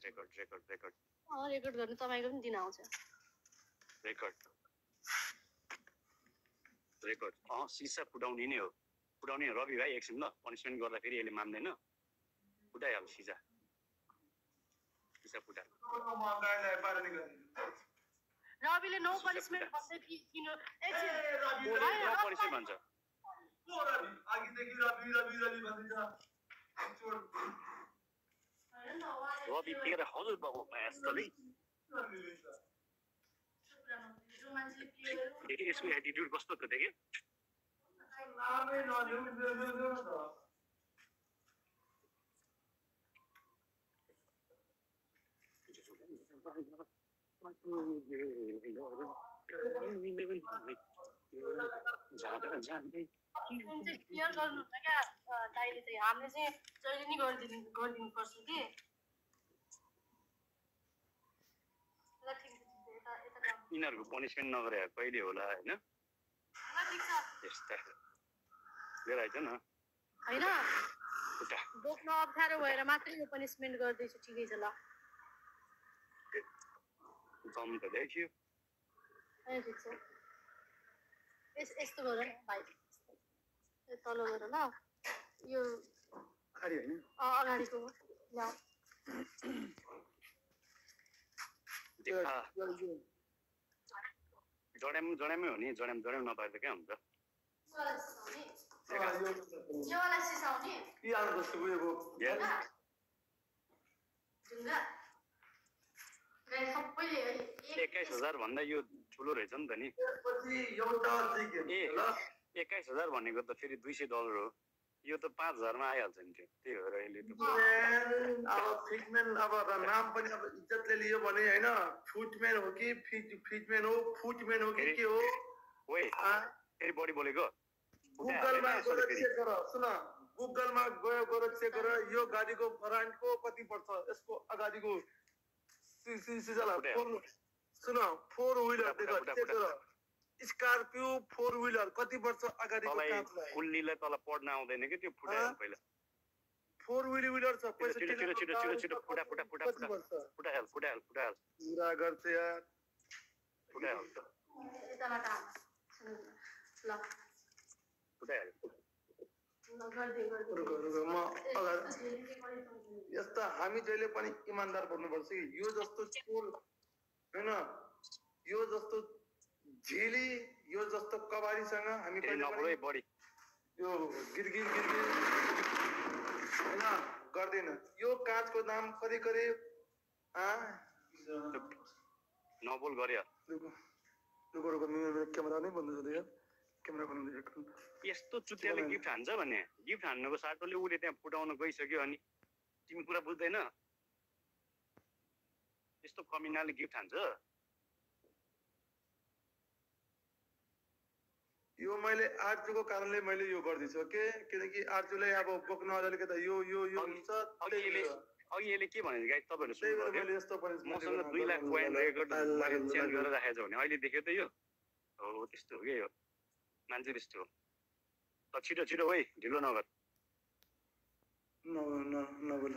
record गर्नु तपाईको पनि दिन आउँछ रेकर्ड सिसा फुटाउने नै हो रवि भाइ एकछिन ल पनिसमेन्ट गर्दा फेरि यसले मान्दैन फुटाइहाल सिसा फुटा रविले नो पनिसमेन्ट भन्दै किन एकछिन नो पनिसमेन्ट भन्छ रवि तेरा हजुर बाबु यस्तै यसको एटिट्युड कस्तो थियो देखे क्लियर गर्नुहुन्छ क्या दाइले चाहिँ हामीले चाहिँ जहिले नि गरिदिनु पर्छ कि यिनीहरूको पनिसमेन्ट नगरे कहिले होला होइन यस्ता लिएर आइज न होइन बोक्न अप्ठ्यारो भएर मात्रै यो पनिसमेन्ट गर्दैछु ठिकै छ ल दम त देखियो ठिक छ यस्तो गर न भाइ तल गर ल यो अगाडिको जडामै हो नि जडाम नपाएर त क्या हुन्छ भन्दा यो ठुलो रहेछ नि त नि 21,000 भनेको त फेरि $200 हो यो त 5,000 मा आइहाल्छ नि त्यही भएर अहिले त अब फिटमेन अब नाम पनि अब इज्जतले लियो भने हैन फुटमेन हो कि फिटमेन हो फुटमेन हो कि के हो ओए फेरि बडी बोलेको गुगलमा गएर चेक गर सुन गुगलमा गएर चेक गर यो गाडीको ब्रान्डको कति पर्छ यसको अगाडिको सिसिला सुन 4 व्हीलर देखो चेक गर स्कर्पियो 4 व्हीलर कति वर्ष अगाडिको कामलाई कुल्लीलाई तल पढ्न आउँदैन के त्यो फुटायो पहिला 4 व्हीलर छ पैसा छिटो फुटा पुरा गर्छ यार फुटायो यताबाट ल फुटायो यस्ता हामी जहिले पनि इमानदार बन्नुपर्छ कि यो जस्तो चोर हैन यो जस्तो झेली यो जस्तो कबाडीसँग हामी कहिले बढी यो गिरगिर हैन गर्दैन यो काँचको दाम कति करिब नबोल गर्यो रुको मेरो क्यामेरा नै बन्द छ यार क्यामेरा बन्द यस्तो चुतियाले गिफ्ट हान्छ भने गिफ्ट हान्नुको साटोले उले त्यहाँ फुटाउन गइसक्यो अनि तिमी कुरा बुझ्दैन यस्तो कमिनाले गिफ्ट हान्छ यो मैले आर्जुको कारणले मैले यो गर्दैछु ओके किनकि आर्जुलाई अब बोक्न अलिकति यो हुन्छ अघि यसले के भने गाइस तपाईहरु मैले यस्तो पनि मसँग 2 लाख कोइन रेकर्ड चेन्ज गरेर राखेछ भने अहिले देख्यो त यो हो त्यस्तो हो के यो मान्छे त्यस्तो हो त छिटो ओइ ढिलो नगर नबोल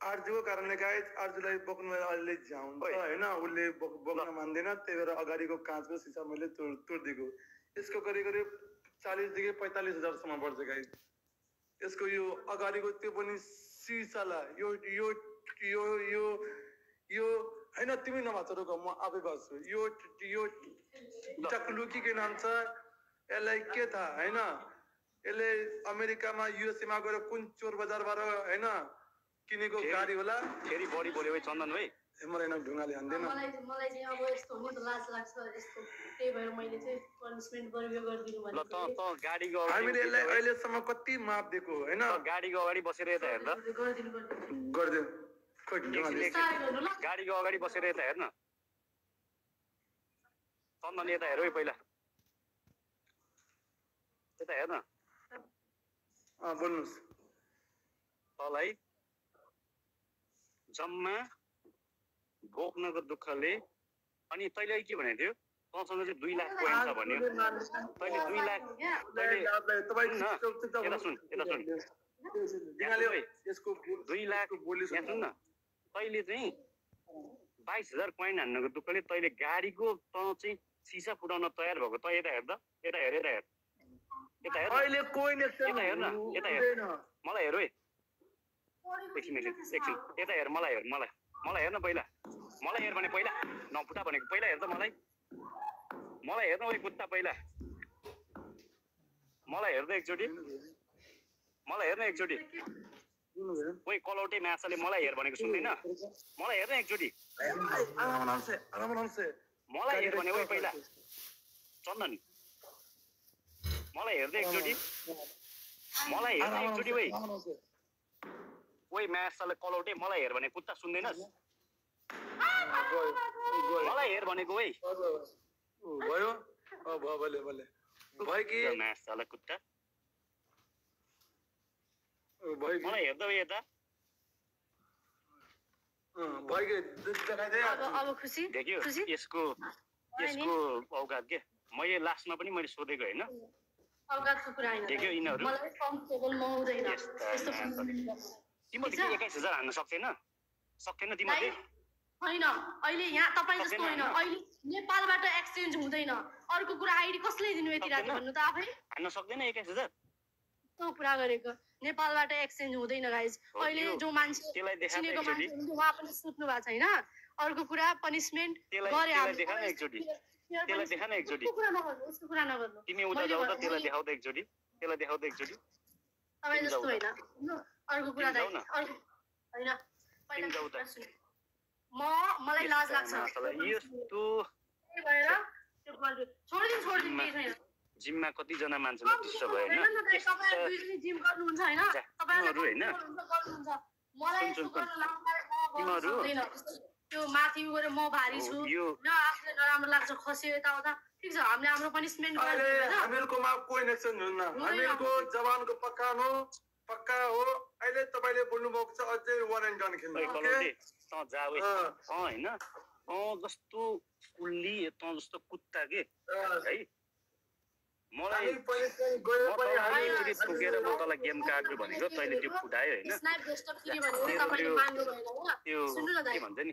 आर्जुको कारणले गाइस आर्जुलाई बोक्न अलि झ्याउँछ हैन उले बोक्न मान्दैन त्यही भएर अगाडिको काँचको सिसा मैले तोड्दिएको यसको करिब 40 देखि 45,000 सम्म पर्छ गाइस यसको यो अगाडिको त्यो पनि सिसाला यो हैन तिमी नभाचरुको म आफै गर्छु यो टक्लुकी के नाम छ यसलाई के थाहा हैन यसले अमेरिकामा युएसए मा गएर कुन चोर बजारबाट हैन किनेको गाडी होला फेरि बडी बोल्यो है चन्दन भाइ मलाई न ढुङ्गाले हान्दैन मलाई चाहिँ अब यस्तो हो नि त लाज लाग्छ यस्तो त्यही भएर मैले चाहिँ पनिसमेन्ट गरिदिनु भने ल त गाडीको हामीले यसलाई अहिलेसम्म कति माप दिएको हैन गाडीको अगाडि बसेर यता हेर्दा गर्दिनु खोइ गाडीको अगाडि बसेर यता हेर्न चन्दन यता हेर है पहिला यता हेर्न बोल्नुस् तलाई जम्मा बोक्नको दुःखले अनि तैले के भनेको थियो तँसँग चाहिँ 2 लाख कोइन छ भन्यो तैले 2 लाख यता सुन यसको 2 लाख यहाँ सुन न तैँले चाहिँ 22,000 कोइन हान्नुको दुःखले तैँले गाडीको तँ चाहिँ सिसा फुटाउन तयार भएको त यता हेर त यता हेर यता हेर यता हेर अहिले कोइन यता हेर न यता हेर मलाई हेर है एकछिन यता हेर मलाई हेर मलाई हेर्न पहिला मलाई हेर भने पहिला नफुटा भनेको पहिला हेर त मलाई हेर्न ओइ कुत्ता पहिला मलाई हेर्दा एकचोटि मलाई हेर्न एकचोटि ओइ कलौटे माछाले मलाई हेर भनेको सुन्दैन मलाई हेर्न एकचोटि मलाई हेर भने ओइ पहिला चन्दन मलाई हेर्दै एकचोटि मलाई हेर्न एकचोटि ओइ माछाले कलौटे मलाई हेर भने कुत्ता सुन्दैनस् मलाई हेर भनेको ओइ भयो भले भले भयो कि माछाले कुत्ता भयो मलाई हेर्दै यता भयो कि देखाइदे अब खुसी देख्यो खुसी यसको औकात के मैले लास्टमा पनि मैले सोधेको हैन औकातको कुरा हैन देख्यो यिनीहरु मलाई कम्फर्टेबल महँदैन यस्तो तिमीले 21,000 हान्न सक्थेन तिमीले हैन अहिले यहाँ तपाईं जस्तो हैन अहिले नेपालबाट एक्सचेन्ज हुँदैन अर्को कुरा आइडी कसले दिनु यति राति भन्नु त आफै हान्न सक्दैन 21,000 त्यो कुरा गरेको नेपालबाट एक्सचेन्ज हुँदैन गाइस अहिले जो मान्छे चिनेको मान्छे उहाँ पनि सुत्नु भएको छैन अर्को कुरा पनिशमेन्ट गरे त्यसलाई देखा न एकचोटी त्यसलाई देखा न एकचोटी उसको कुरा नगर्नु तिमी उता जाऊ त त्यसलाई देखाउ त एकचोटी तपाईं जस्तो हैन अर्को कुरा दाइ अर्को हैन तिमी जाऊ त मलाई लाज लाग्छ यस्तो भएर त्यो छोडिदिन केही छैन जिममा कति जना मान्छेलाई डिस्टर्ब भयो हैन तपाईहरु दुईजनै जिम गर्नुहुन्छ हैन तपाईहरु हैन गर्नुहुन्छ मलाई तिमीहरु त्यो माथि गएर म भारी छु न आफूले नराम्रो लाग्छ खस्यो यताउता ठिक छ हामीले हाम्रो पनिशमेन्ट अहिले हामीहरुकोमा कोही एक्सचेन्ज हुन्न हामीहरुको जवानको पक्का हो अहिले तपाईले बोल्नु भएको छ अझै वन एन्ड डन खेल्नु ओके त जा ओइ हैन जस्तो कुल्ली त जस्तो कुत्ता के है मलाई पनि पुगेर म तँलाई गेम काट्छु भनेको तैँले त्यो फुटायो हैन त्यो के भन्छ नि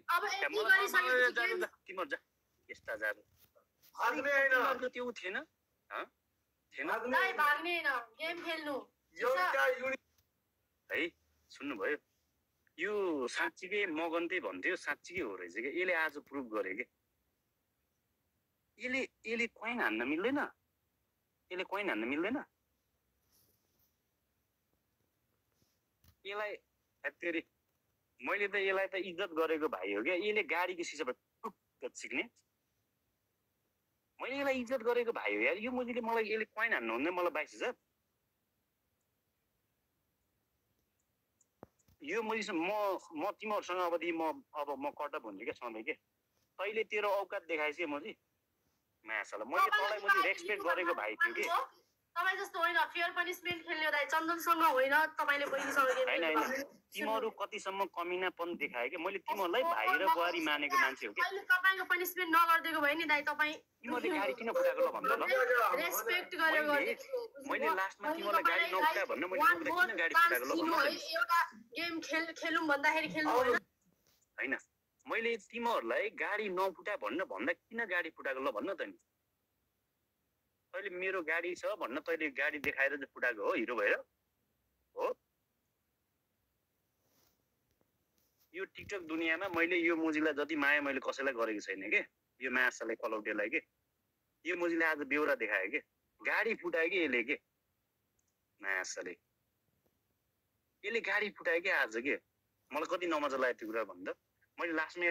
तिम्रो जा यस्ता जा त्यो थिएन है सुन्नुभयो यो साँच्चीकै मगन्ते भन्थ्यो साँच्चीकै हो रहेछ कि यसले आज प्रुभ गरे कि यसले कोइन हान्न मिल्दैन यसलाई हेत्तेरी मैले त यसलाई त इज्जत गरेको भाइ हो क्या यसले गाडीको सिसाबाट टुक्क सिक्ने मैले यसलाई इज्जत गरेको भाइ हो यार यो मुजीले मलाई यसले कोइन हान्नु हुँदैन मलाई 22,000 यो मुजी म तिमीहरुसँग अब म कटअप हुन्छु क्या सधैँ के तैँले तेरो औकात देखाएछ मुजी मासाला मैले तँलाई मुजी रेस्पेक्ट गरेको भाइ थियो कि तपाईं जस्तो होइन फेयर पनिशमेन्ट खेल्ने दाइ चन्दनसँग होइन तपाईले बहिनीसँग गेम हैन तिमीहरु कतिसम्म कमिनापन देखाए के मैले तिमीहरुलाई भाइ र बुहारी मानेको मान्छे हो के अहिले तपाईको पनिशमेन्ट नगर्देको भए नि दाइ तपाई तिमीहरुले गाडी किन फुटाएको ल भन्दा ल रेस्पेक्ट गरेर मैले लास्टमा तिमीहरुलाई गाडी नफुटा भन्न मैले तिमीलाई किन गाडी फुटाएको ल भन्नु एउटा गेम खेलौं भन्दाखेरि खेल्नु होइन हैन मैले तिमीहरुलाई गाडी नफुटा भन्दा किन गाडी फुटाएको ल भन्न त नि तैँले मेरो गाडी छ भन्न तैँले गाडी देखाएर चाहिँ फुटाएको हो हिरो भएर हो यो टिकटक दुनियाँमा मैले यो मुजीलाई जति माया मैले कसैलाई गरेको छैन के यो माछाले कलौटेलाई के यो मुजीले आज बेउरा देखायो के गाडी फुटायो कि यसले के माछाले यसले गाडी फुटायो कि आज के मलाई कति नमजा लाग्यो त्यो कुरा भन्दा मैले लास्टमा